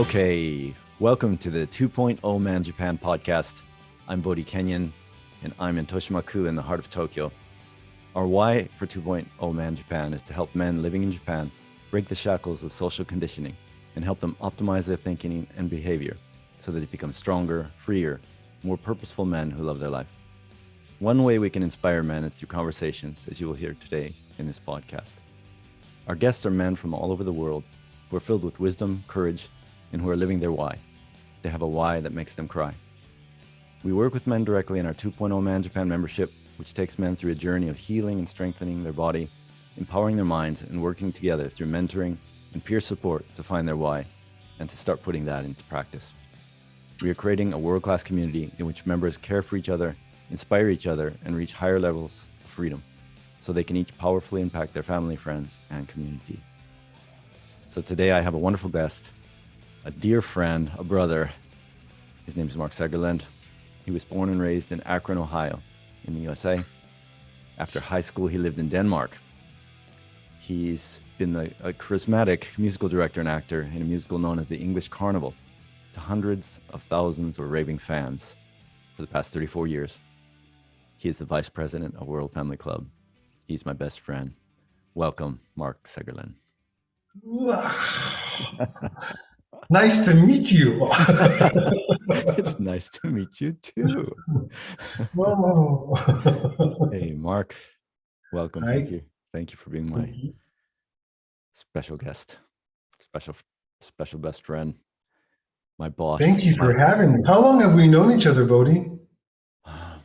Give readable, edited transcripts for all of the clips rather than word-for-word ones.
Okay, welcome to the 2.0 Man Japan podcast. I'm Bodhi Kenyan, and I'm in Toshimaku in the heart of Tokyo. Our why for 2.0 Man Japan is to help men living in Japan break the shackles of social conditioning and help them optimize their thinking and behavior so that they become stronger, freer, more purposeful men who love their life. One way we can inspire men is through conversations, as you will hear today in this podcast. Our guests are men from all over the world who are filled with wisdom, courage, and who are living their why. They have a why that makes them cry. We work with men directly in our 2.0 Man Japan membership, which takes men through a journey of healing and strengthening their body, empowering their minds, and working together through mentoring and peer support to find their why and to start putting that into practice. We are creating a world-class community in which members care for each other, inspire each other, and reach higher levels of freedom so they can each powerfully impact their family, friends, and community. So today I have a wonderful guest, a dear friend, a brother. His name is Mark Segerlund. He was born and raised in Akron, Ohio, in the USA. After high school, he lived in Denmark. He's been a charismatic musical director and actor in a musical known as the English Carnival to hundreds of thousands of raving fans for the past 34 years. He is the vice president of World Family Club. He's my best friend. Welcome, Mark Segerlund. Nice to meet you. It's nice to meet you too. Hey, Mark. Welcome. Hi. Thank you for being my special guest, special best friend, my boss. Thank you for having me. How long have we known each other, Bodhi? I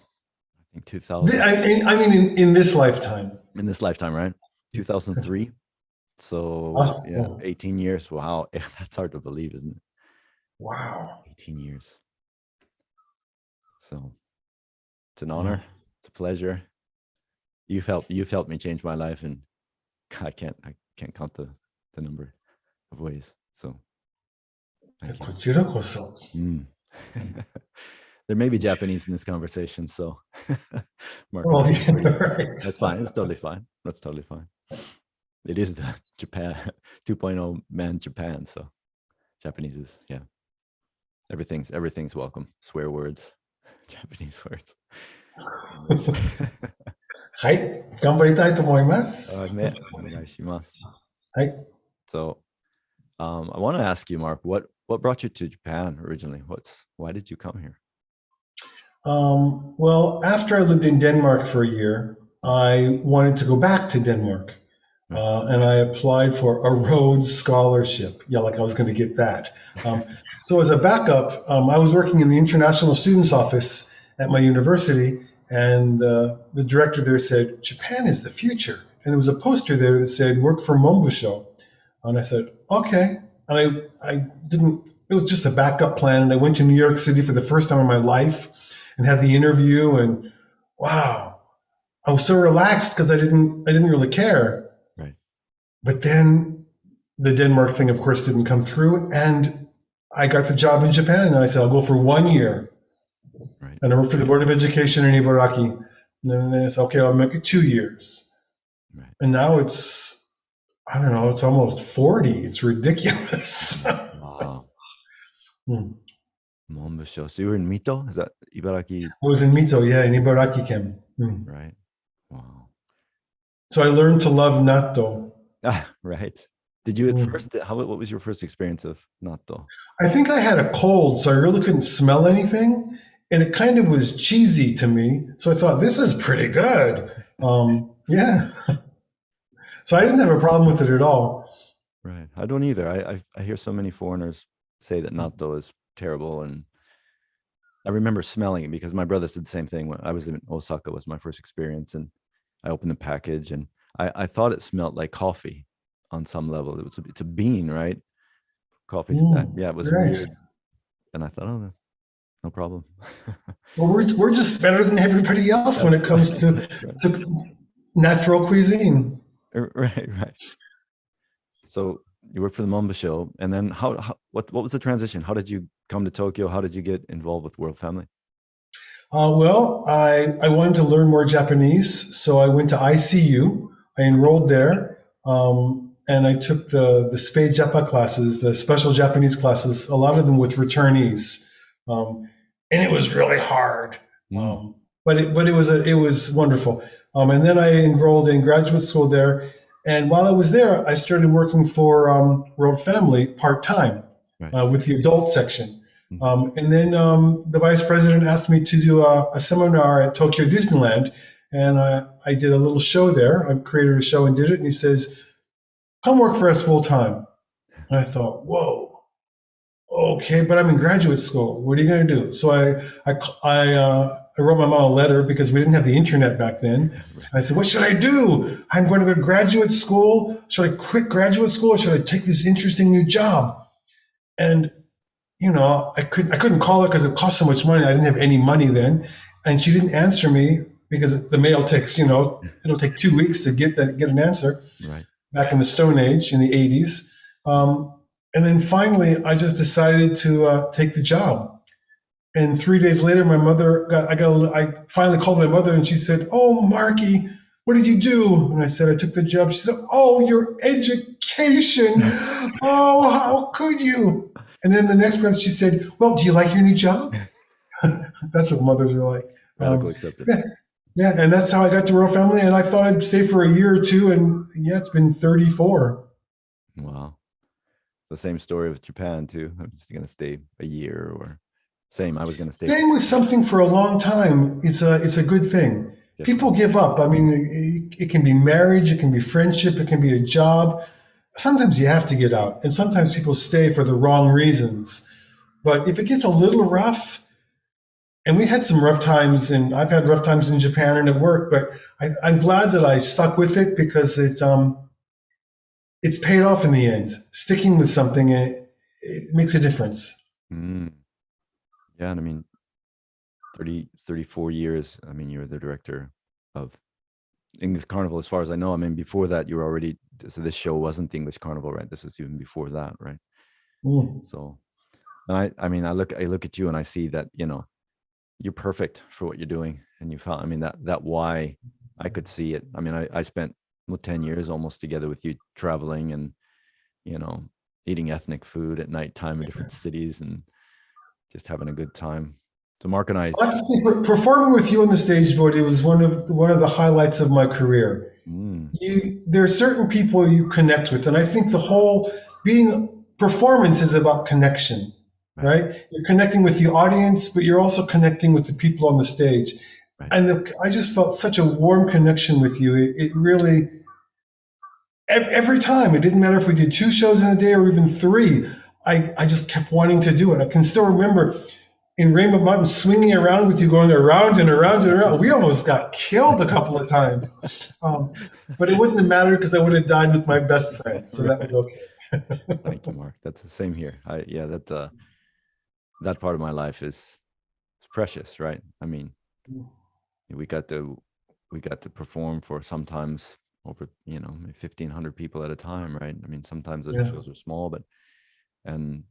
think 2000. I mean, in this lifetime. In this lifetime, right? 2003. So Awesome. yeah, 18 years. Wow, that's hard to believe, isn't it? Wow. 18 years. So it's an honor. It's a pleasure. You've helped me change my life, and I can't count the number of ways. So thank you. There may be Japanese in this conversation, so Mark, right. That's fine. It's totally fine. That's totally fine. It is the Japan 2.0 Man Japan, so Japanese is, yeah. Everything's welcome. Swear words, Japanese words. はい、頑張りたいと思います。ね、お願いします。はい。So, I want to ask you, Mark, what brought you to Japan originally? Why did you come here? Well, after I lived in Denmark for a year, I wanted to go back to Denmark. And I applied for a Rhodes Scholarship. Yeah, like I was going to get that. So as a backup, I was working in the International Students Office at my university, and the director there said, Japan is the future. And there was a poster there that said, work for Mombusho. And I said, okay. And I didn't, it was just a backup plan. And I went to New York City for the first time in my life and had the interview, and wow, I was so relaxed because I didn't really care. But then the Denmark thing, of course, didn't come through, and I got the job in Japan, and I said, I'll go for 1 year. Right. And I worked for the Board of Education in Ibaraki. And then I said, okay, I'll make it 2 years. Right. And now it's, I don't know, it's almost 40. It's ridiculous. Wow. Mombusho. So you were in Mito? Is that Ibaraki? I was in Mito, yeah, in Ibaraki Ken. Right. Wow. So I learned to love natto. Right. Did you at first, what was your first experience of natto? I think I had a cold, so I really couldn't smell anything. And it kind of was cheesy to me. So I thought, this is pretty good. Yeah. So I didn't have a problem with it at all. Right. I don't either. I hear so many foreigners say that natto is terrible. And I remember smelling it because my brothers did the same thing when I was in Osaka, was my first experience. And I opened the package and I thought it smelled like coffee on some level. It's a bean, right? Coffee. Yeah, it was weird. And I thought, oh, no problem. Well, we're just better than everybody else when it comes to natural cuisine. Right. So you worked for the Mombusho, and then what was the transition? How did you come to Tokyo? How did you get involved with World Family? Well, I wanted to learn more Japanese, so I went to ICU. I enrolled there, and I took the Spei Japa classes, the special Japanese classes, a lot of them with returnees, and it was really hard. But it was wonderful. And then I enrolled in graduate school there, and while I was there, I started working for World Family part-time with the adult section. And then the vice president asked me to do a seminar at Tokyo Disneyland, and I did a little show there. I created a show and did it, and he says, "Come work for us full-time." And I thought, whoa, okay, but I'm in graduate school. What are you going to do? So I wrote my mom a letter because we didn't have the internet back then. I said, what should I do? I'm going to go to graduate school. Should I quit graduate school, or should I take this interesting new job? And I couldn't call her because it cost so much money. I didn't have any money then, and she didn't answer me because the mail takes, it'll take 2 weeks to get an answer. Right. Back in the Stone Age in the 80s, and then finally I just decided to take the job. And 3 days later, I finally called my mother, and she said, "Oh, Marky, what did you do?" And I said, "I took the job." She said, "Oh, your education! Oh, how could you?" And then the next breath, she said, "Well, do you like your new job?" That's what mothers are like. Radical acceptance. Yeah, and that's how I got to Royal Family, and I thought I'd stay for a year or two, and yeah, it's been 34. Wow. The same story with Japan too. I'm just going to stay a year, or same. I was going to stay. Staying with something for a long time is a good thing. Definitely. People give up. I mean, it can be marriage, it can be friendship, it can be a job. Sometimes you have to get out, and sometimes people stay for the wrong reasons. But if it gets a little rough, and we had some rough times, and I've had rough times in Japan and at work, but I'm glad that I stuck with it because it's paid off in the end. Sticking with something, it makes a difference. Yeah, and I mean, 34 years, I mean, you were the director of English Carnival, as far as I know. I mean, before that, you were already, so this show wasn't the English Carnival, right? This was even before that, right? So, and I mean, I look at you and I see that, you're perfect for what you're doing. And you found, I mean, that why I could see it. I mean, I spent 10 years almost together with you, traveling and, eating ethnic food at nighttime in different cities and just having a good time. So Mark and I, performing with you on the stage, Bodhi, was one of the highlights of my career. There are certain people you connect with, and I think the whole performance is about connection. Right? You're connecting with the audience, but you're also connecting with the people on the stage. Right. And I just felt such a warm connection with you. It really, every time, it didn't matter if we did 2 shows in a day or even 3, I just kept wanting to do it. I can still remember in Rainbow Mountain swinging around with you, going around and around and around. We almost got killed a couple of times. But it wouldn't have mattered because I would have died with my best friend. So that was okay. Thank you, Mark. That's the same here. That part of my life is precious, right? I mean, we got to perform for sometimes over 1,500 people at a time, right? I mean, sometimes the shows are small, and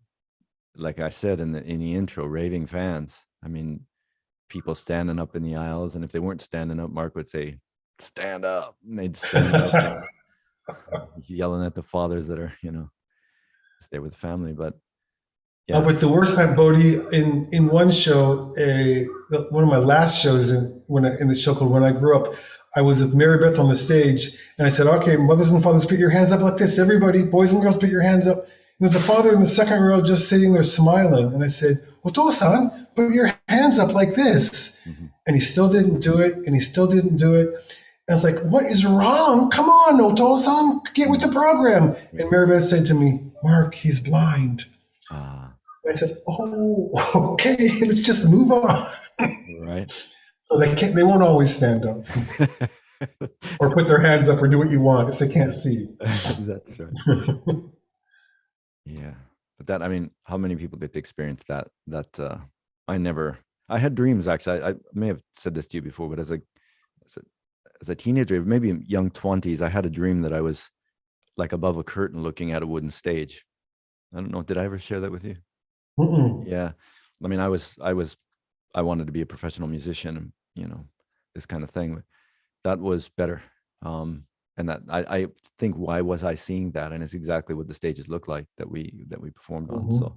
like I said in the intro, raving fans. I mean, people standing up in the aisles, and if they weren't standing up, Mark would say, "Stand up," and they'd stand up, yelling at the fathers that are there with the family, but. Yeah. But the worst time, Bodhi, in one show, one of my last shows in the show called When I Grew Up, I was with Mary Beth on the stage, and I said, "Okay, mothers and fathers, put your hands up like this. Everybody, boys and girls, put your hands up." And there's a father in the second row just sitting there smiling, and I said, "Oto-san, put your hands up like this." And he still didn't do it, and he still didn't do it. And I was like, "What is wrong? Come on, Oto-san, get with the program." And Mary Beth said to me, "Mark, he's blind." I said, "Oh, okay, let's just move on." Right. So they won't always stand up or put their hands up or do what you want if they can't see. That's right. Yeah. But I mean, how many people get to experience that? I had dreams, actually. I may have said this to you before, but as a teenager, maybe in young 20s, I had a dream that I was like above a curtain looking at a wooden stage. I don't know. Did I ever share that with you? Yeah. I mean, I wanted to be a professional musician, this kind of thing. That was better. and that I think, why was I seeing that? And it's exactly what the stages look like that we performed on. Mhm. So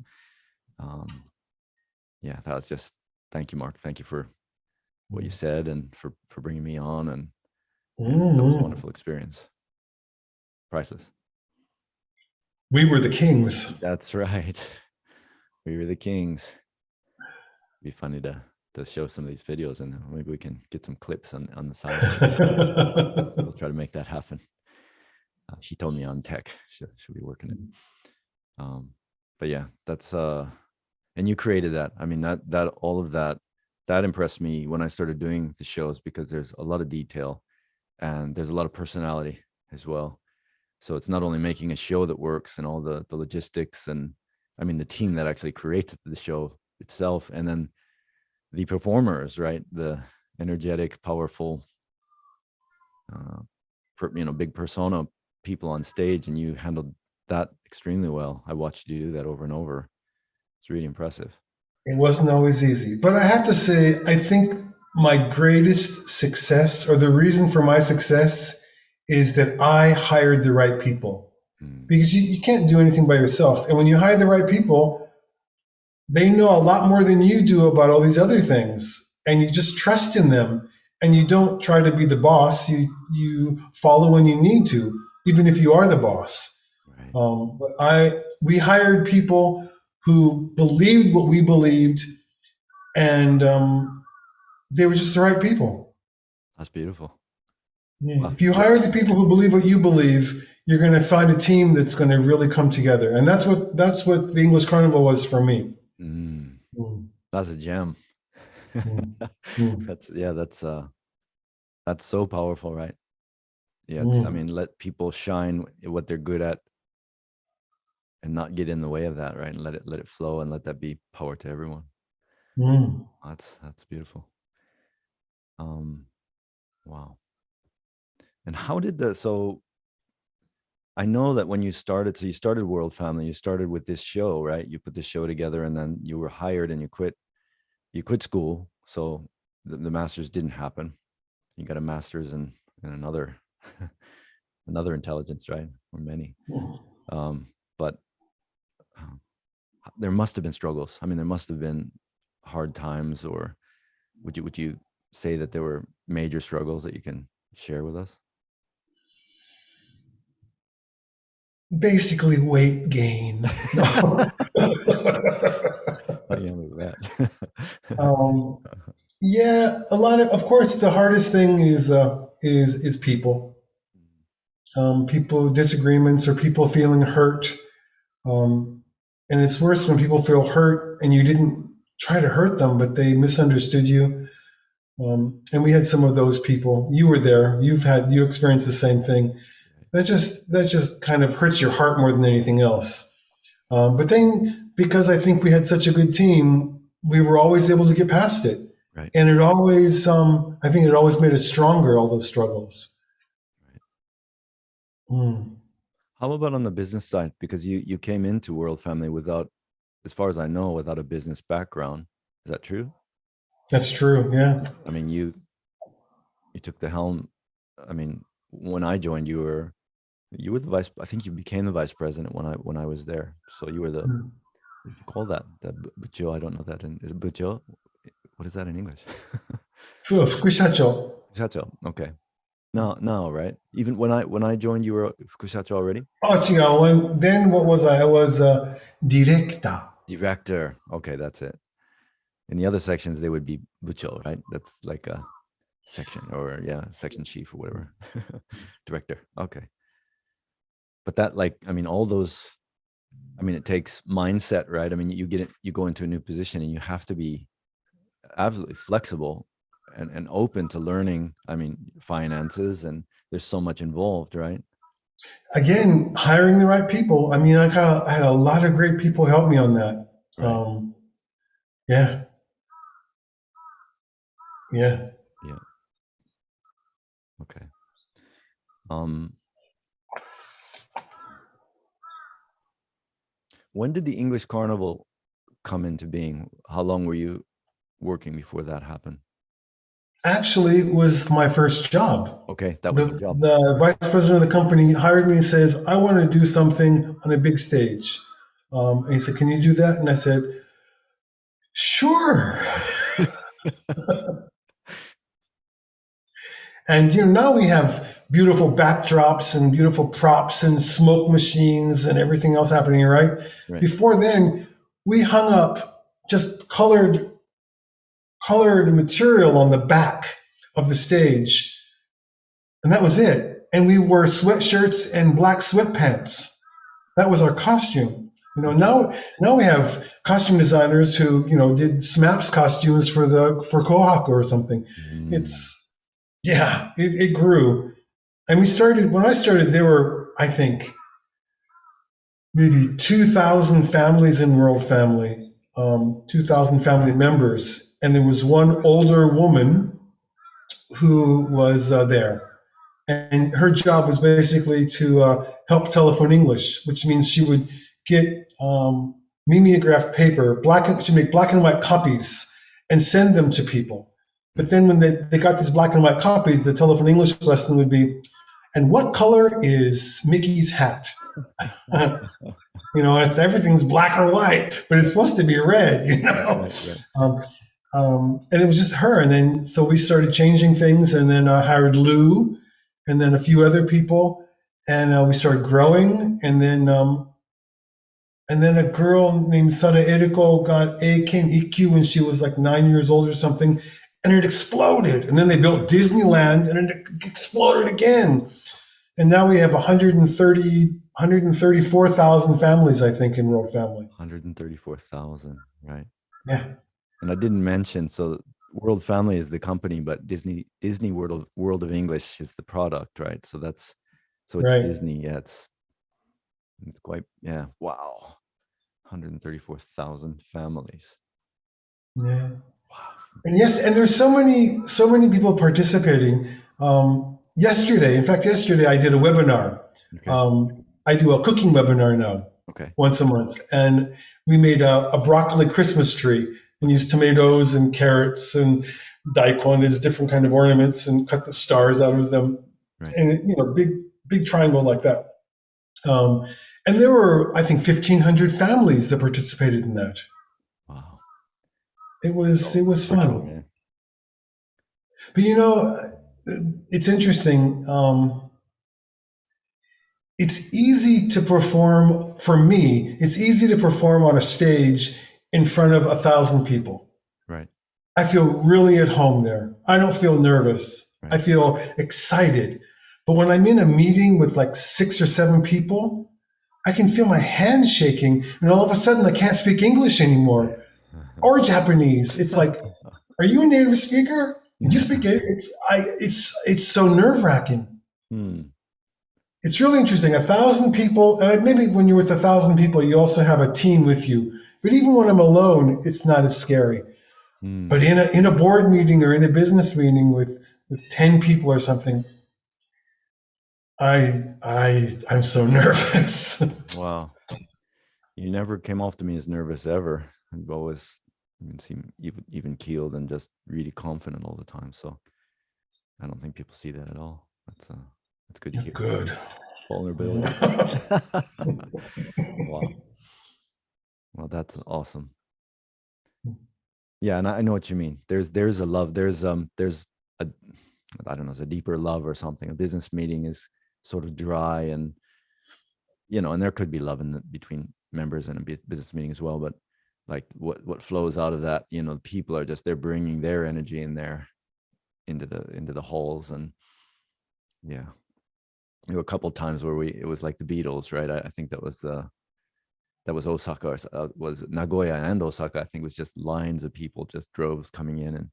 yeah, that was just, thank you, Mark. Thank you for what you said and for bringing me on, and that was a Mhm. wonderful experience. Priceless. We were the kings. That's right. We were the kings. It'd be funny to show some of these videos, and maybe we can get some clips on the side. We'll try to make that happen. She told me on tech she'll be working it. But yeah, that's and you created that. I mean, that all of that impressed me when I started doing the shows, because there's a lot of detail and there's a lot of personality as well. So it's not only making a show that works and all the logistics, and I mean the team that actually creates the show itself, and then the performers, right? The energetic, powerful, big persona people on stage, and you handled that extremely well. I watched you do that over and over. It's really impressive. It wasn't always easy, but I have to say, I think my greatest success, or the reason for my success, is that I hired the right people. Because you can't do anything by yourself. And when you hire the right people, they know a lot more than you do about all these other things. And you just trust in them. And you don't try to be the boss. You follow when you need to, even if you are the boss. Right. But we hired people who believed what we believed, and they were just the right people. That's beautiful. Yeah. Wow. If you hire the people who believe what you believe, you're going to find a team that's going to really come together, and that's what the English Carnival was for me. That's a gem. That's so powerful, right? Yeah, I mean, let people shine what they're good at, and not get in the way of that, right? And let it flow, and let that be power to everyone. That's beautiful. Wow. And how did so I know that when you started World Family, you started with this show, right? You put the show together, and then you were hired, and you quit school. So the master's didn't happen. You got a master's in another another intelligence, right? Or many. But there must have been struggles. I mean, there must have been hard times, or would you say that there were major struggles that you can share with us? Basically, weight gain. Yeah, a lot of course, the hardest thing is people, people disagreements, or people feeling hurt. And it's worse when people feel hurt and you didn't try to hurt them, but they misunderstood you. And we had some of those people. You were there. You experienced the same thing. That just kind of hurts your heart more than anything else. But then, because I think we had such a good team, we were always able to get past it. Right. And it always, I think it always made us stronger, all those struggles. Right. How about on the business side? Because you came into World Family without, as far as I know, without a business background. Is that true? That's true. Yeah. I mean, you took the helm. I mean, when I joined, you were the vice. I think you became the vice president when I was there. So you were the, what do you call that? The bucho. I don't know that. Is it bucho? What is that in English? Fukushacho. Fukushacho. Okay. No, right? Even when I joined, you were Fukushacho already? Oh, then what was I? I was director. Director. Okay, that's it. In the other sections, they would be bucho, right? That's like a section, or section chief or whatever. Director. Okay. But that, like, I mean, all those, I mean, it takes mindset, right? I mean, you go into a new position, and you have to be absolutely flexible and open to learning. I mean, finances, and there's so much involved, right? Again, hiring the right people. I mean, I had a lot of great people help me on that. Right. Yeah. Yeah. Okay. When did the English Carnival come into being? How long were you working before that happened? Actually, it was my first job. Okay, that was the job. The vice president of the company hired me and says, I want to do something on a big stage. And he said, can you do that? And I said, sure. And now we have beautiful backdrops and beautiful props and smoke machines and everything else happening, right? Before then, we hung up just colored material on the back of the stage, and that was it. And we wore sweatshirts and black sweatpants. That was our costume. Now we have costume designers who did SMAP's costumes for Kohaku or something. It grew. And when I started, there were, I think, maybe 2,000 families in World Family, 2,000 family members. And there was one older woman who was there. And her job was basically to help telephone English, which means she would get mimeographed paper, she'd make black and white copies and send them to people. But then when they got these black and white copies, the telephone English lesson would be, and what color is Mickey's hat? Everything's black or white, but it's supposed to be red, Right. And it was just her. And then, so we started changing things, and then I hired Lou and then a few other people, and we started growing. And then a girl named Sada Eriko got EQ when she was like 9 years old or something, and it exploded. And then they built Disneyland, and it exploded again. And now we have 134,000 families, I think, in World Family. 134,000, right? Yeah. And I didn't mention, so World Family is the company, but Disney World of English is the product, right? So it's right. Disney. Yeah, it's quite, yeah. Wow. 134,000 families. Yeah. Wow. And yes, and there's so many people participating. Yesterday I did a webinar. Okay. I do a cooking webinar now. Okay. Once a month, and we made a broccoli Christmas tree and used tomatoes and carrots and daikon as different kind of ornaments and cut the stars out of them. Right. And big triangle like that. And there were, I think, 1,500 families that participated in that. Wow. It was fun. Cool, man. But it's interesting. It's easy to perform, for me, it's easy to perform on a stage in front of 1,000 people. Right. I feel really at home there. I don't feel nervous. Right. I feel excited. But when I'm in a meeting with like 6 or 7 people, I can feel my hands shaking, and all of a sudden I can't speak English anymore or Japanese. It's like, are you a native speaker? Did you speak it? It's so nerve-wracking. It's really interesting. 1,000 people, and maybe when you're with 1,000 people, you also have a team with you. But even when I'm alone, it's not as scary. But in a board meeting or in a business meeting with 10 people or something, I'm so nervous. Wow. You never came off to me as nervous ever. You've always seemed even keeled and just really confident all the time. So I don't think people see that at all. That's good to hear. Good. Vulnerability. Wow. Well, that's awesome. Yeah, and I know what you mean. There's a love. There's a, I don't know, it's a deeper love or something. A business meeting is sort of dry, and and there could be love between members in a business meeting as well. But like what flows out of that, people are they're bringing their energy in there into the halls, and yeah. There were a couple of times where it was like the Beatles, right? I think that was Osaka, or was Nagoya and Osaka. I think it was just lines of people, just droves coming in, and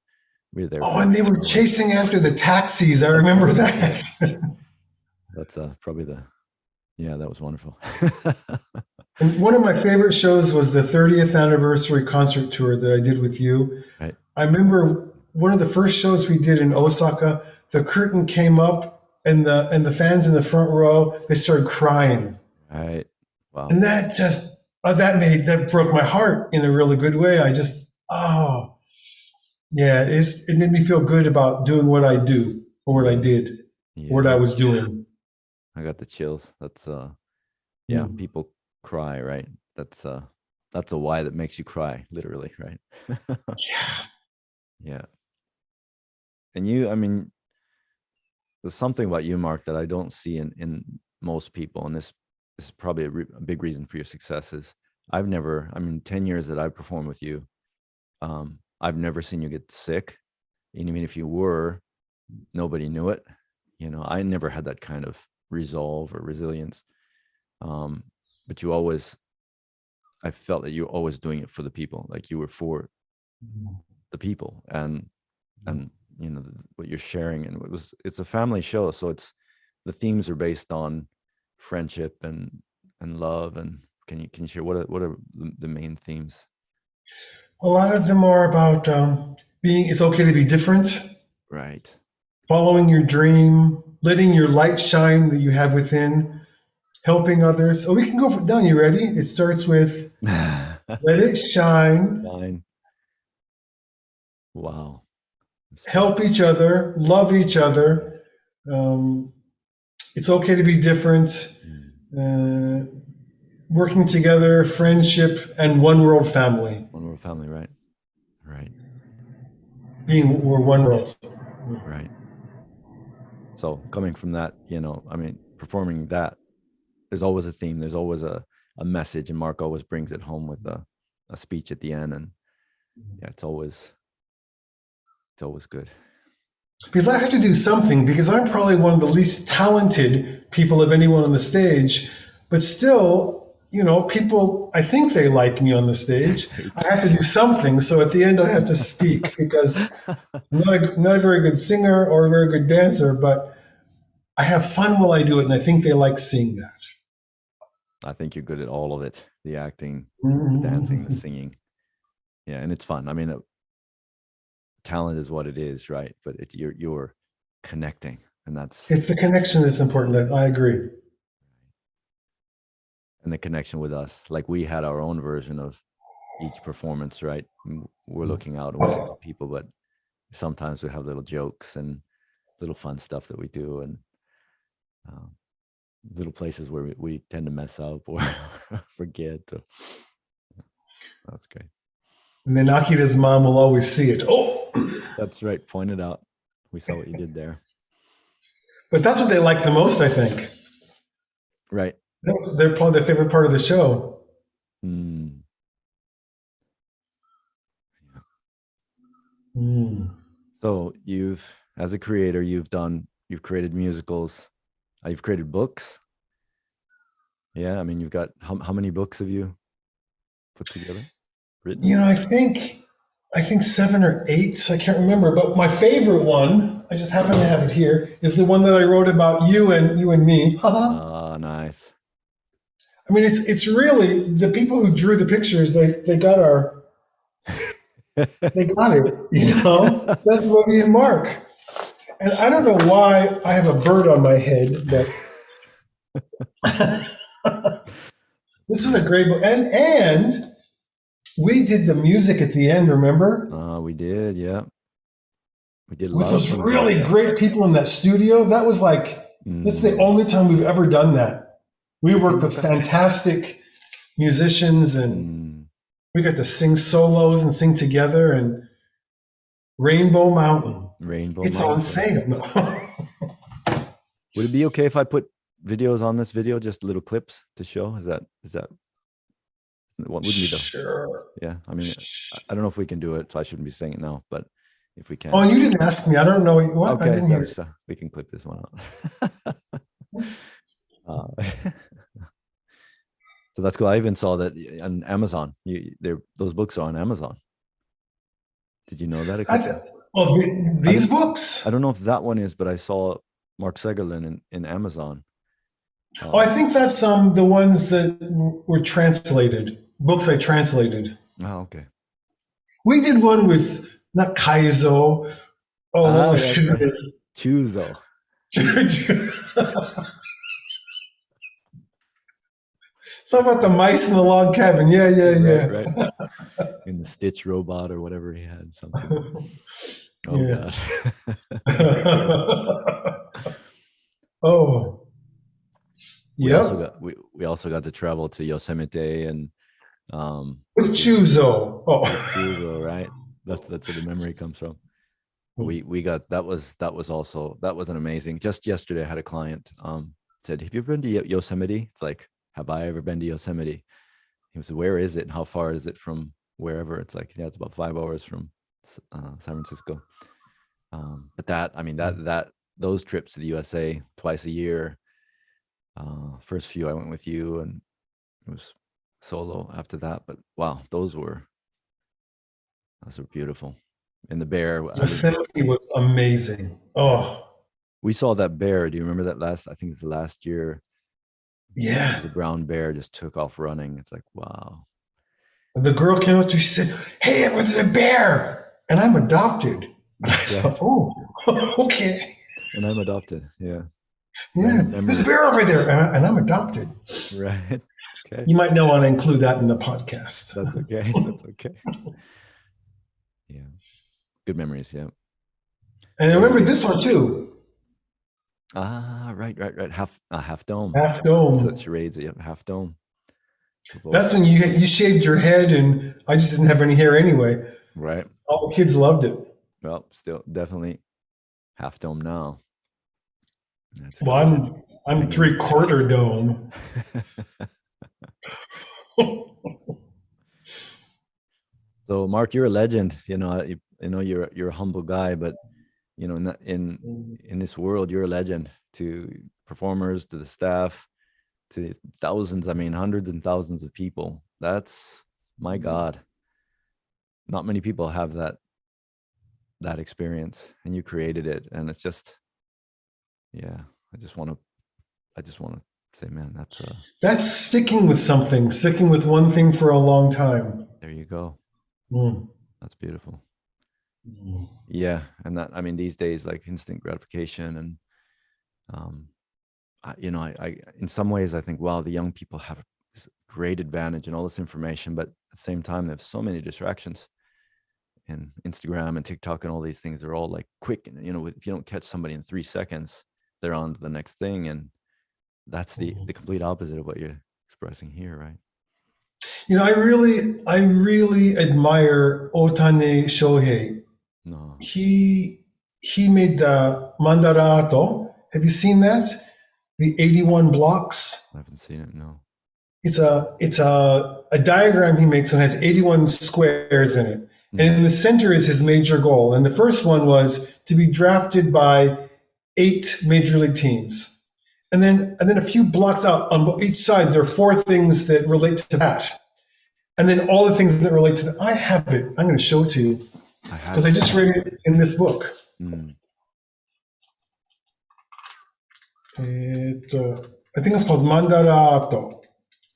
we were there. Oh, and they were chasing after the taxis. I remember that. That's probably that was wonderful. And one of my favorite shows was the 30th anniversary concert tour that I did with you. Right. I remember one of the first shows we did in Osaka, the curtain came up, and the fans in the front row, they started crying. Right. Wow. And that just that broke my heart in a really good way. Yeah, it made me feel good about doing what I do or what I did, or what I was doing. I got the chills. That's Mm. people cry, right? That's a why that makes you cry, literally, right? Yeah. Yeah. And you, I mean, there's something about you, Mark, that I don't see in most people, and this is probably a big reason for your success. Is I've never, I mean, 10 years that I've performed with you, I've never seen you get sick. And even if you were, nobody knew it. You know, I never had that kind of resolve or resilience. But you always, I felt that you were always doing it for the people, like you were for the people, and you know what you're sharing, and it's a family show, so it's the themes are based on friendship and love. And can you share what are the main themes? A lot of them are about it's okay to be different, Right. following your dream, letting your light shine that you have within, helping others. Oh, we can go down. You ready? It starts with let it shine, Fine. Wow. help each other, love each other. It's okay to be different. Working together, friendship, and one world family. One world family, right? Right. We're one world. Right. So coming from that, you know, I mean, performing that, there's always a theme, there's always a message, and Mark always brings it home with a speech at the end. And yeah, it's always good. Because I have to do something, because I'm probably one of the least talented people of anyone on the stage, but still, you know, people, I think they like me on the stage. I have to do something. So at the end, I have to speak, because I'm not a very good singer or a very good dancer, but I have fun while I do it. And I think they like seeing that. I think you're good at all of it, the acting, the dancing, the singing. Yeah, and it's fun. I mean, talent is what it is, right? But it's you're connecting, and It's the connection that's important. I agree. And the connection with us. Like we had our own version of each performance, right? We're looking out and we're seeing people, but sometimes we have little jokes and little fun stuff that we do, and little places where we tend to mess up or forget. That's great. And then Akira's mom will always see it. Oh, that's right. Point it out. We saw what you did there. But that's what they like the most, I think. Right. They're probably their favorite part of the show. Mm. Yeah. So as a creator, you've created musicals, you've created books. Yeah, I mean, you've got how many books have you put together, written? You know, I think 7 or 8. So I can't remember. But my favorite one, I just happen to have it here, is the one that I wrote about you and me. Oh, nice. I mean, it's really the people who drew the pictures. They got they got it. You know, that's Bodhi and Mark. And I don't know why I have a bird on my head, but this was a great book. And we did the music at the end, remember? We did, yeah. We did a with lot those of really great people in that studio. That was that's the only time we've ever done that. We worked with fantastic musicians, and we got to sing solos and sing together. And Rainbow Mountain. It's on sale. Would it be okay if I put videos on this video, just little clips to show? Is that what would be the sure? Yeah, I mean, I don't know if we can do it, so I shouldn't be saying it now. But if we can. Oh, and you didn't ask me. I don't know what. Okay, I didn't hear. So we can clip this one out. So that's cool. I even saw that on Amazon. Those books are on Amazon. Did you know that? These books? I don't know if that one is, but I saw Mark Segerlund in Amazon. I think that's the ones that were translated. Books I translated. Oh, okay. We did one with not Kaizo. Oh, Chuzo. Something about the mice in the log cabin. Yeah. Right. In the Stitch robot or whatever he had, something. Oh Yeah. God. Oh, we yep. also got we also got to travel to Yosemite and With Chuzo. Oh. Chuzo, right? That's where the memory comes from. We got that was an amazing. Just yesterday I had a client said, have you ever been to Yosemite? It's like, have I ever been to Yosemite? He was, where is it and how far is it from wherever? It's like, yeah, it's about 5 hours from San Francisco. But that those trips to the USA twice a year, first few I went with you and it was solo after that, but wow, those were beautiful. And the bear, Yosemite was amazing. Oh, we saw that bear. Do you remember that I think it's the last year. Yeah. The brown bear just took off running. It's like, wow. The girl came up to me, she said, hey, there's a bear. And I'm adopted. That's right. Oh, okay. And I'm adopted. Yeah. Yeah. There's a bear over there. And I'm adopted. Right. Okay. You might not want to include that in the podcast. That's okay. That's okay. Yeah. Good memories. Yeah. And I remember this one too. Right. Half dome. Half dome. So charades. Yeah. Half dome. That's when you shaved your head, and I just didn't have any hair anyway. Right. All the kids loved it. Well, still definitely half dome now. Well, I'm 3/4 dome. So, Mark, you're a legend. You know you're a humble guy, but you know in this world, you're a legend to performers, to the staff, to thousands. I mean, hundreds and thousands of people. That's my God. Not many people have that experience, and you created it, and it's just, yeah. I just want to say, man, that's sticking with something, sticking with one thing for a long time. There you go. Mm. That's beautiful. Mm. Yeah, and that, I mean, these days, like instant gratification, and I in some ways I think, wow, the young people have this great advantage and all this information, but at the same time, they have so many distractions. And Instagram and TikTok and all these things are all like quick, and if you don't catch somebody in 3 seconds, they're on to the next thing, and that's the complete opposite of what you're expressing here, right? I really admire Otani Shohei. No. He made the Mandarato. Have you seen that? The 81 blocks. I haven't seen it. No. It's a diagram he makes, and has 81 squares in it. And in the center is his major goal. And the first one was to be drafted by 8 major league teams. And then a few blocks out on each side, there are 4 things that relate to that. And then all the things that relate to that. I have it. I'm going to show it to you. Because I just read it in this book. I think it's called Mandarato.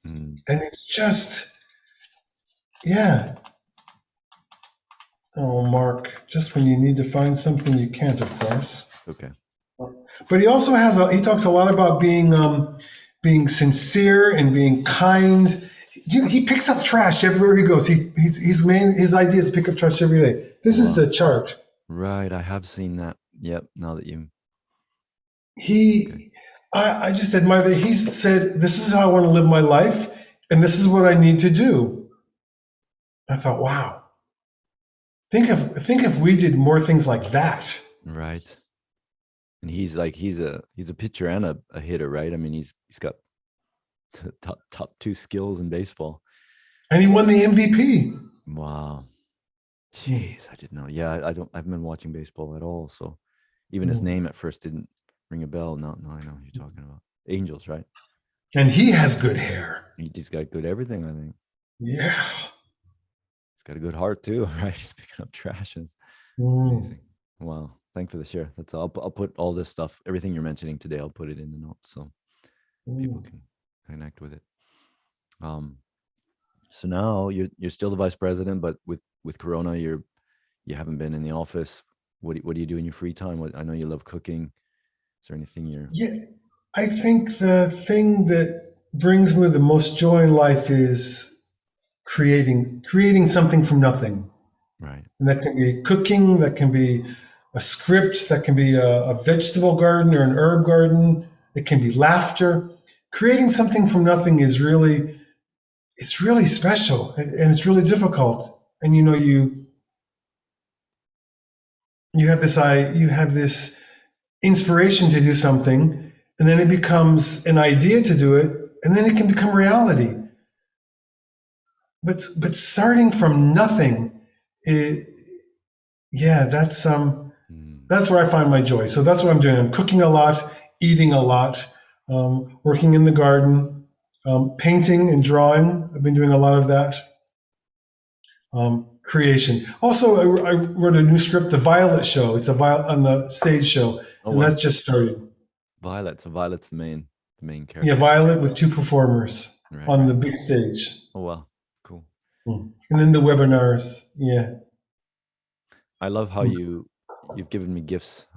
And it's just, yeah. Oh, Mark, just when you need to find something, you can't, of course. Okay. But he also he talks a lot about being sincere and being kind. He picks up trash everywhere he goes. His idea is to pick up trash every day. This is the chart. Right, I have seen that. Yep. Now that you. I just admire that he said, "This is how I want to live my life, and this is what I need to do." I thought, wow. Think if we did more things like that. Right. And he's a pitcher and a hitter, right? I mean, he's got top 2 skills in baseball. And he won the MVP. Wow. Jeez, I didn't know. Yeah, I haven't been watching baseball at all. So even his name at first didn't ring a bell. No, I know what you're talking about. Angels, right? And he has good hair. He's got good everything, I think. Yeah. He's got a good heart too, right? He's picking up trash. It's amazing. Wow. Thanks for the share. That's all. I'll put all this stuff, everything you're mentioning today, I'll put it in the notes so people can connect with it. So now you're still the vice president, but with Corona, you haven't been in the office. What do you do in your free time? I know you love cooking. Is there anything you're? Yeah, I think the thing that brings me the most joy in life is creating something from nothing. Right. And that can be cooking, that can be a script, that can be a vegetable garden or an herb garden. It can be laughter. Creating something from nothing is it's really special, and it's really difficult. And you have this inspiration to do something, and then it becomes an idea to do it, and then it can become reality. But starting from nothing, that's where I find my joy. So that's what I'm doing. I'm cooking a lot, eating a lot, working in the garden, painting and drawing. I've been doing a lot of that. Creation. Also, I wrote a new script, The Violet Show. It's on the stage show, and that's just started. Violet. So Violet's the main character. Yeah, Violet with 2 performers on the big stage. Oh wow, cool. And then the webinars. Yeah. I love how you've given me gifts.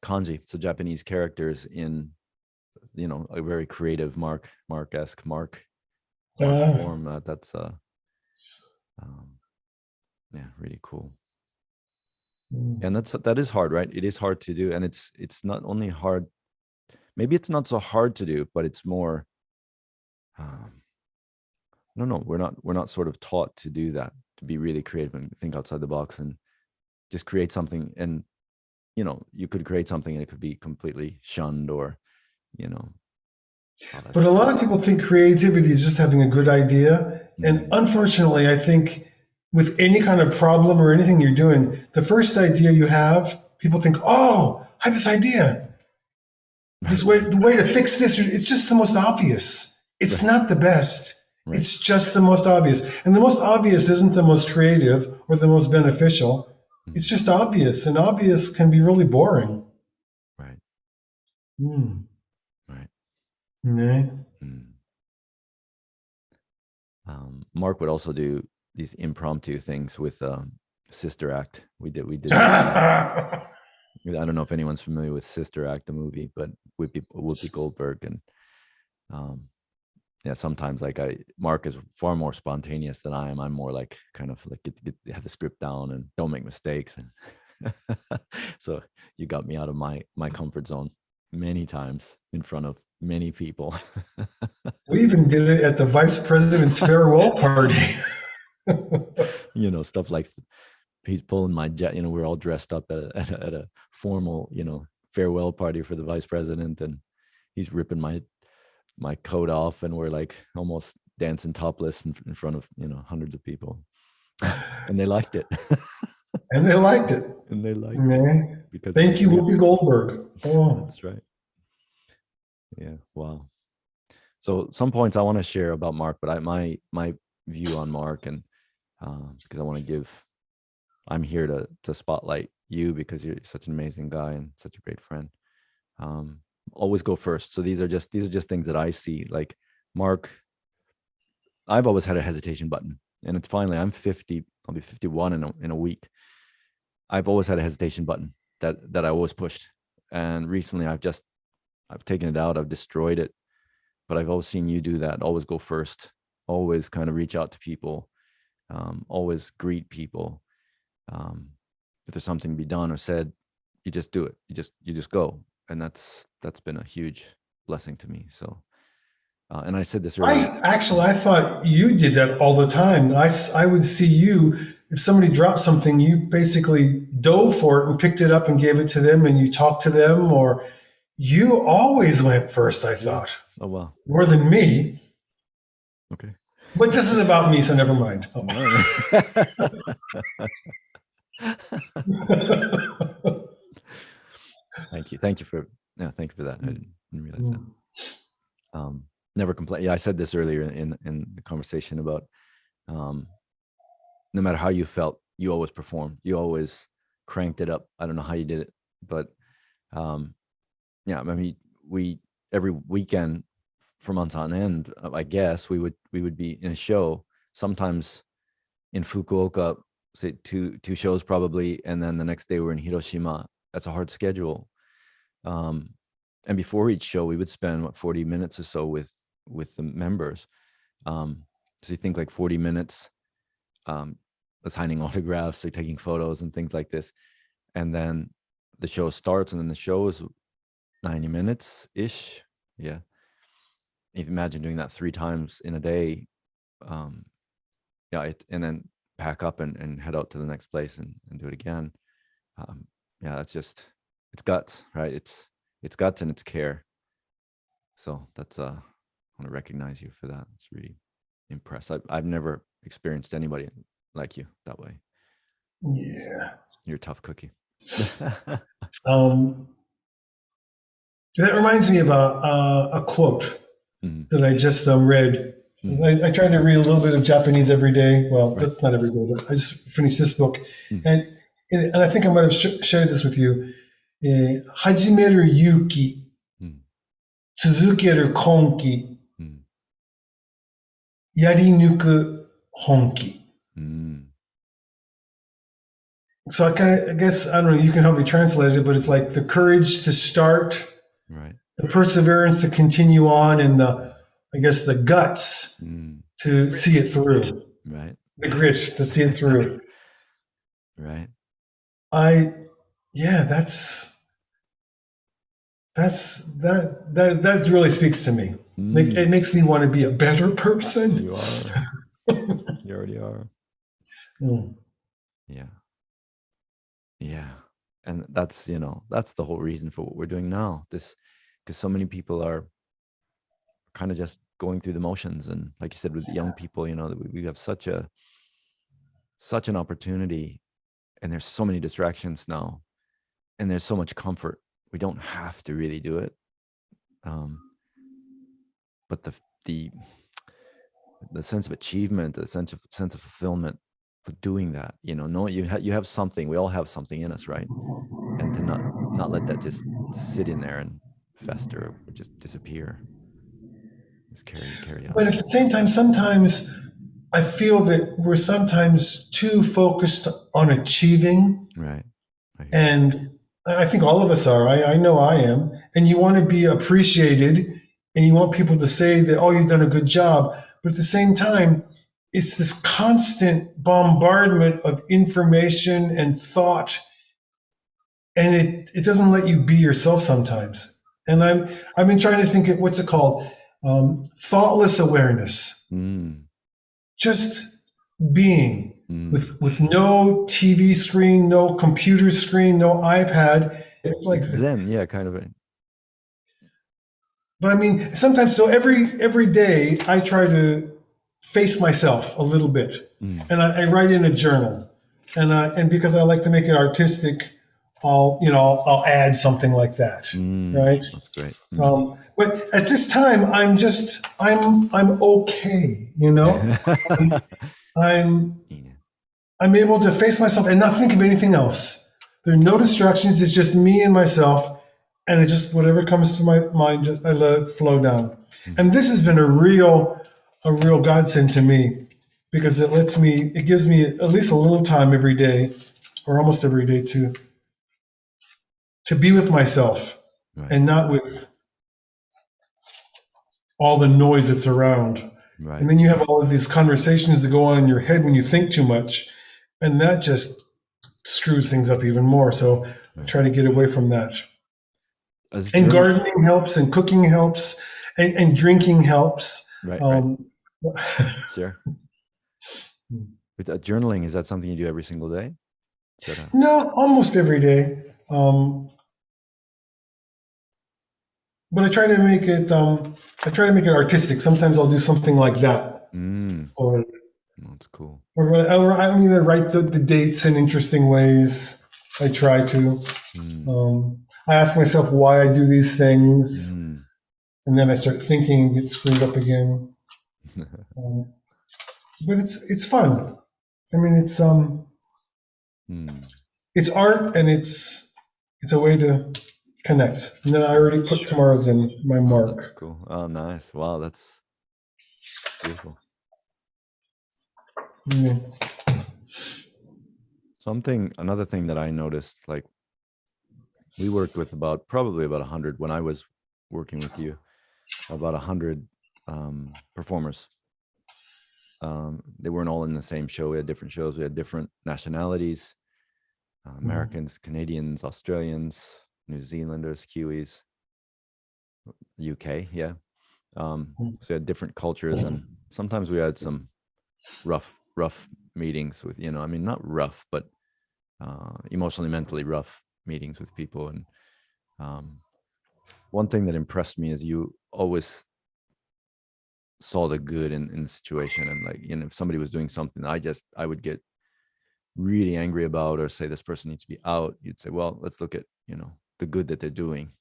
Kanji, so Japanese characters in, a very creative Mark-esque form. That's really cool. And that is hard, right? It is hard to do, and it's not only hard. Maybe it's not so hard to do, but it's more. No, we're not sort of taught to do that, to be really creative and think outside the box and just create something. And you could create something and it could be completely shunned, or But a lot of people think creativity is just having a good idea. And unfortunately, I think with any kind of problem or anything you're doing, the first idea you have, people think, oh, I have this idea. The way to fix this, it's just the most obvious. It's not the best. Right. It's just the most obvious. And the most obvious isn't the most creative or the most beneficial. It's just obvious, and obvious can be really boring. Right. Right. Mark would also do these impromptu things with Sister Act. We did. I don't know if anyone's familiar with Sister Act, the movie, but Whoopi Goldberg, and sometimes Mark is far more spontaneous than I am. I'm more like kind of like get have the script down and don't make mistakes, and so you got me out of my comfort zone many times in front of many people. We even did it at the vice president's farewell party. Stuff like he's pulling my jet. We're all dressed up at a formal, farewell party for the vice president, and he's ripping my coat off, and we're like almost dancing topless in front of hundreds of people, and they liked it. And they liked it. Because thank you, Whoopi Goldberg. Oh, that's right. Yeah. Wow. So some points I want to share about Mark, but my view on Mark, and because I want to I'm here to spotlight you because you're such an amazing guy and such a great friend. Always go first. So these are just things that I see. Like Mark, I've always had a hesitation button, and it's finally, I'm 50. I'll be 51 in a week. I've always had a hesitation button that I always pushed, and recently I've taken it out. I've destroyed it, but I've always seen you do that. Always go first. Always kind of reach out to people. Always greet people. If there's something to be done or said, you just do it. You just go, and that's been a huge blessing to me. So, and I said this earlier. I thought you did that all the time. I would see you, if somebody dropped something, you basically dove for it and picked it up and gave it to them, and you talked to them, or you always went first, I thought. Oh, wow. More than me. Okay. But this is about me, so never mind. Oh. Thank you for that. I didn't realize that. Never complain. Yeah, I said this earlier in the conversation about no matter how you felt, you always performed. You always cranked it up. I don't know how you did it, but I mean, we every weekend for months on end, I guess we would be in a show, sometimes in Fukuoka, say two shows probably, and then the next day we're in Hiroshima. That's a hard schedule. And before each show, we would spend 40 minutes or so with the members. So you think like 40 minutes, signing autographs, or taking photos and things like this. And then the show starts, and then the show is 90 minutes ish. Yeah. If you imagine doing that 3 times in a day, and then pack up and head out to the next place and do it again. That's just, it's guts, right? It's guts and it's care. So that's, I want to recognize you for that. It's really impressive. I've never experienced anybody like you that way. Yeah. You're a tough cookie. That reminds me of a quote that I just read. I try to read a little bit of Japanese every day. Well, right. That's not every day, but I just finished this book. And I think I might have shared this with you. 始める勇気、続ける根気、やり抜く本気。So I guess, I don't know, you can help me translate it, but it's like the courage to start, right? The perseverance to continue on, and the guts to see it through. Right. The grit to see it through. Right. That really speaks to me. It makes me want to be a better person. You are. You already are. Yeah. Yeah. And that's, that's the whole reason for what we're doing now. Because so many people are kind of just going through the motions. And like you said, with young people, we have such an opportunity, and there's so many distractions now, and there's so much comfort. We don't have to really do it. But the sense of achievement, the sense of fulfillment for doing that, know you have something. We all have something in us, right? And to not let that just sit in there and fester or just disappear. Just carry on. But at the same time, sometimes I feel that we're sometimes too focused on achieving. Right. And I think all of us are. I know I am. And you want to be appreciated, and you want people to say that, oh, you've done a good job. But at the same time, it's this constant bombardment of information and thought, and it doesn't let you be yourself sometimes. And I've been trying to think of, what's it called? Thoughtless awareness. Just being with no TV screen, no computer screen, no iPad. It's like Zen, yeah, kind of. But I mean, sometimes, so every day I try to face myself a little bit, and I write in a journal, and because I like to make it artistic, I'll add something like that, right? That's great. But at this time, I'm okay, I'm able to face myself and not think of anything else. There are no distractions. It's just me and myself, and it just, whatever comes to my mind, I let it flow down. And this has been a real godsend to me, because it gives me at least a little time every day, or almost every day, to be with myself, right, and not with all the noise that's around. Right. And then you have all of these conversations that go on in your head when you think too much, and that just screws things up even more. So right. I try to get away from that. And gardening helps, and cooking helps, and drinking helps. Right. Sure. With journaling, is that something you do every single day? No, almost every day. But I try to make it artistic. Sometimes I'll do something like that. Or that's cool. Or I write the dates in interesting ways. I try to. I ask myself why I do these things, and then I start thinking and get screwed up again. But it's fun. I mean, it's art, and it's a way to connect. And then I already put tomorrow's in my mark. Oh, that's cool. Oh, nice. Wow, that's beautiful. Yeah. Another thing that I noticed, like, we worked with probably about 100 when I was working with you. About 100 performers. They weren't all in the same show. We had different shows. We had different nationalities, Americans, Canadians, Australians, New Zealanders, Kiwis, UK, yeah. So we had different cultures, and sometimes we had some rough meetings with, I mean, not rough, but emotionally, mentally rough meetings with people. And one thing that impressed me is you always saw the good in the situation. And like, if somebody was doing something I would get really angry about, or say this person needs to be out, you'd say, well, let's look at, the good that they're doing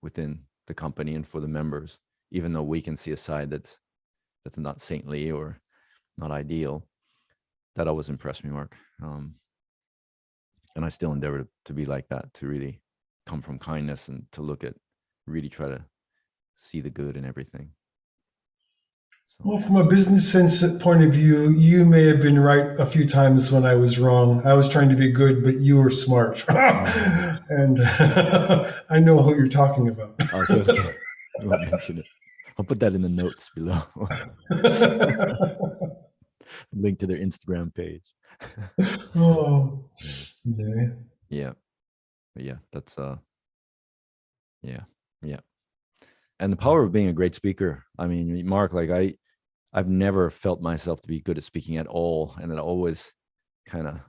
within the company and for the members, even though we can see a side that's not saintly or not ideal. That always impressed me, Mark. And I still endeavor to be like that, to really come from kindness and to really try to see the good in everything. So. Well, from a business sense point of view, you may have been right a few times when I was wrong. I was trying to be good, but you were smart. And I know who you're talking about. Okay. I won't mention it. I'll put that in the notes below. Link to their Instagram page. Oh, yeah. Yeah, that's yeah. And the power of being a great speaker. I mean, Mark, like I've never felt myself to be good at speaking at all, and I always kind of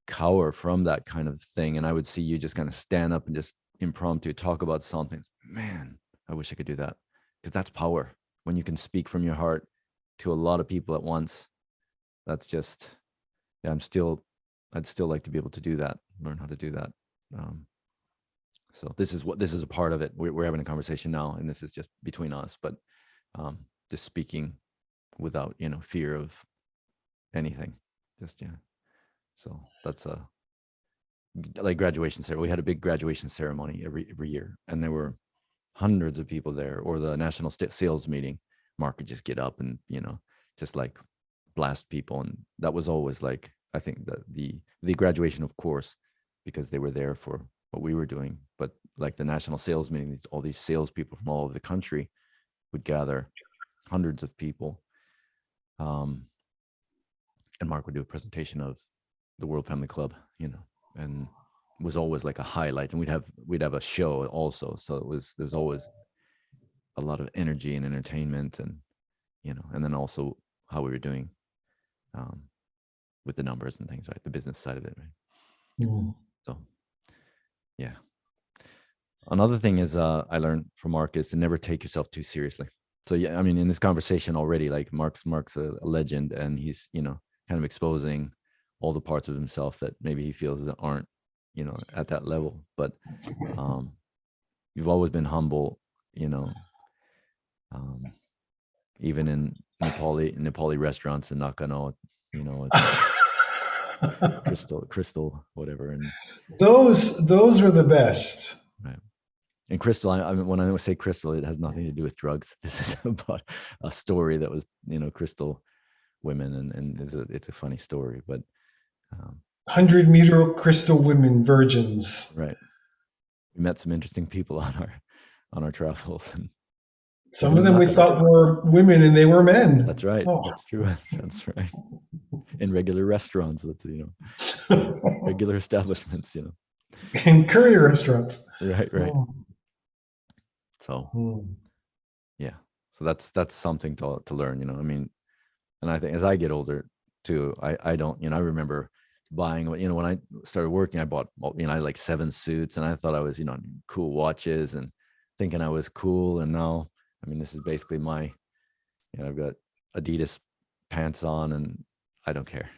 cower from that kind of thing. And I would see you just kind of stand up and just impromptu talk about something. Man, I wish I could do that, because that's power. When you can speak from your heart to a lot of people at once, that's just, yeah, I'd still like to be able to do that, learn how to do that. So this is a part of it. We're having a conversation now, and this is just between us, but just speaking without, fear of anything. Just, yeah. So that's like graduation ceremony. We had a big graduation ceremony every year, and there were hundreds of people there. Or the national sales meeting, Mark would just get up and, just like blast people. And that was always like, I think that the graduation, of course, because they were there for what we were doing, but like the national sales meeting, all these salespeople from all over the country would gather, hundreds of people. And Mark would do a presentation of the World Family Club, and it was always like a highlight. And we'd have a show also, so there's always a lot of energy and entertainment, and and then also how we were doing with the numbers and things, right? The business side of it, right? So, yeah. Another thing is I learned from Mark is to never take yourself too seriously. So yeah, I mean, in this conversation already, like Mark's a legend, and he's kind of exposing all the parts of himself that maybe he feels that aren't at that level. But you've always been humble, even in Nepali restaurants in Nakano, crystal whatever. And those were the best. Right. And crystal, I mean, when I say crystal, it has nothing to do with drugs. This is about a story that was, crystal women, and it's a funny story, but 100-meter crystal women, virgins. Right. We met some interesting people on our travels, and some of them we thought were women, and they were men. That's right. Oh. That's true. That's right. In regular restaurants, that's regular establishments, in curry restaurants. Right. Oh. So yeah, so that's something to learn, I mean, and I think as I get older too, I don't, I remember buying, when I started working, I bought, I had like 7 suits, and I thought I was, cool watches and thinking I was cool. And now, I mean, this is basically my, I've got Adidas pants on, and I don't care,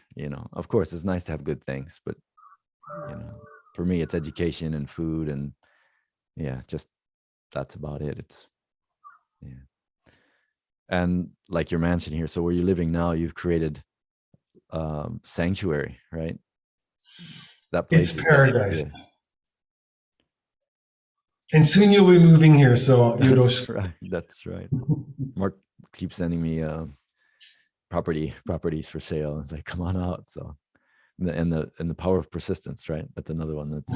of course it's nice to have good things, but for me, it's education and food, and yeah, just that's about it. It's and like your mansion here. So where you're living now, you've created sanctuary, right? That place is paradise. And soon you'll be moving here. So that's right. Mark keeps sending me properties for sale. It's like, come on out. So and the power of persistence, right? That's another one. That's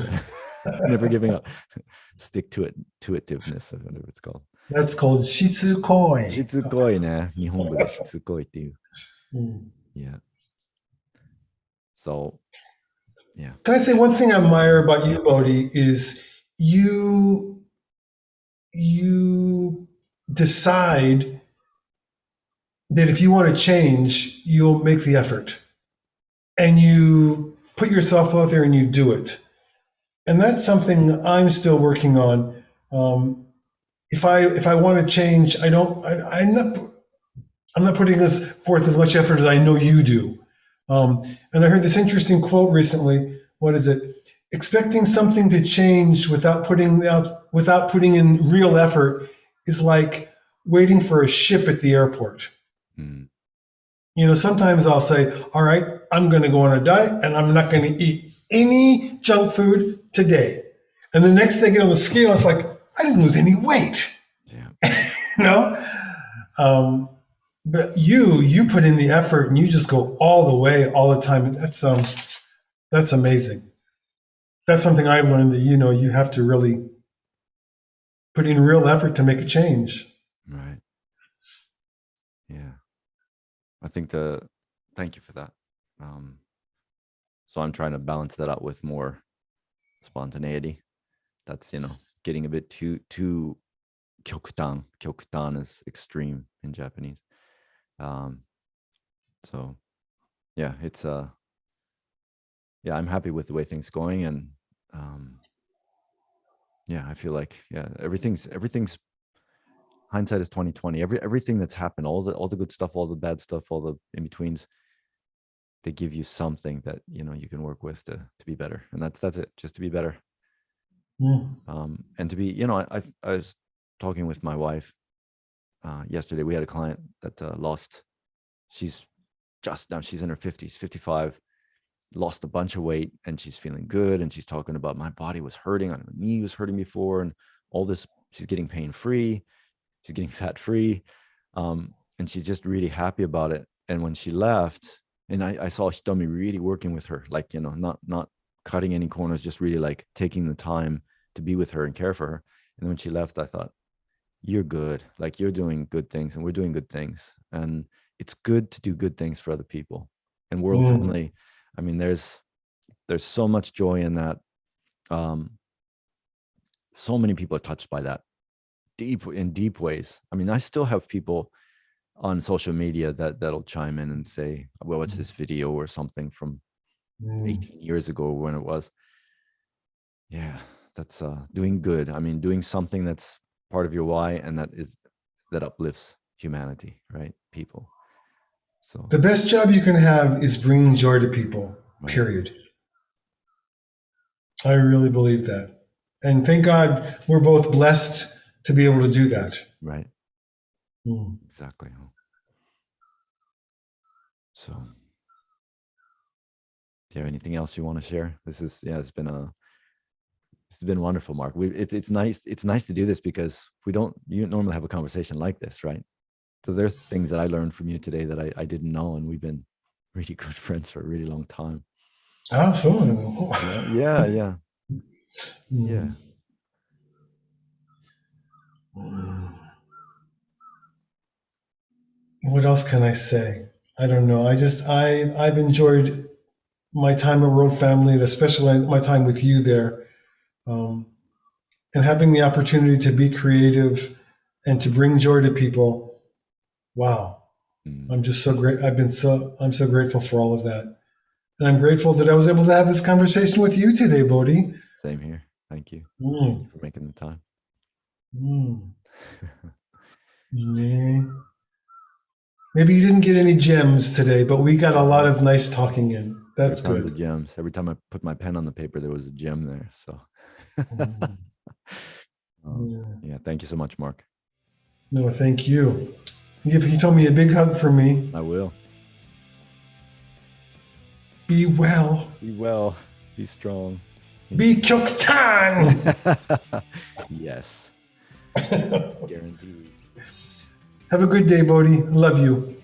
Never giving up. Stick-to-itiveness, whatever it's called. That's called しつこい。しつこいね。日本語でしつこいっていう。Yeah. So, yeah. Can I say one thing I admire about you, Bodhi, is you decide that if you want to change, you'll make the effort. And you put yourself out there and you do it. And that's something I'm still working on. If I want to change, I'm not putting forth as much effort as I know you do. And I heard this interesting quote recently. What is it? Expecting something to change without putting in real effort is like waiting for a ship at the airport. You know, sometimes I'll say, all right, I'm going to go on a diet and I'm not going to eat any junk food today. And the next day I get on the scale, it's like, I didn't lose any weight. Yeah. You know? But you put in the effort and you just go all the way, all the time. And that's amazing. That's something I've learned, that, you know, you have to really put in real effort to make a change. Right. Yeah. I think thank you for that. So I'm trying to balance that out with more spontaneity. That's, you know, getting a bit too kyoktan. Kyoktan is extreme in Japanese. So yeah, it's yeah, I'm happy with the way things going, and yeah, I feel like, yeah, everything's hindsight is 2020. Everything that's happened, all the good stuff, all the bad stuff, all the in-betweens, they give you something that, you know, you can work with to be better. And that's it, just to be better. And to be, you know, I was talking with my wife yesterday. We had a client that lost, she's in her 50s, 55, lost a bunch of weight, and she's feeling good. And she's talking about, my body was hurting, my knee was hurting before, and all this, she's getting pain-free, she's getting fat-free. And she's just really happy about it. And when she left, and I saw Hitomi really working with her, like, you know, not cutting any corners, just really like taking the time to be with her and care for her. And when she left, I thought, you're good. Like, you're doing good things and we're doing good things. And it's good to do good things for other people. And World Family, I mean, there's so much joy in that. So many people are touched by that in deep ways. I mean, I still have people on social media that'll chime in and say, well, what's this video or something from 18 years ago when it was. Yeah, that's doing good. I mean, doing something that's part of your why, and that uplifts humanity, right? People. So the best job you can have is bringing joy to people, period. I really believe that. And thank God we're both blessed to be able to do that. Right. Exactly. So, do you have anything else you want to share? This is, yeah, it's been wonderful, Mark. It's nice to do this, because you don't normally have a conversation like this, right? So there's things that I learned from you today that I didn't know, and we've been really good friends for a really long time. Ah, so yeah. What else can I say? I don't know. I've enjoyed my time at World Family, and especially my time with you there, and having the opportunity to be creative and to bring joy to people. Wow. I'm just so great. I'm so grateful for all of that. And I'm grateful that I was able to have this conversation with you today, Bodhi. Same here. Thank you. Thank you for making the time. Maybe you didn't get any gems today, but we got a lot of nice talking in. That's good. The gems. Every time I put my pen on the paper, there was a gem there. So, yeah. Thank you so much, Mark. No, thank you. He told me a big hug for me. I will. Be well. Be well. Be strong. Be kyoktan. Yes. Guaranteed. Have a good day, Bodhi. Love you.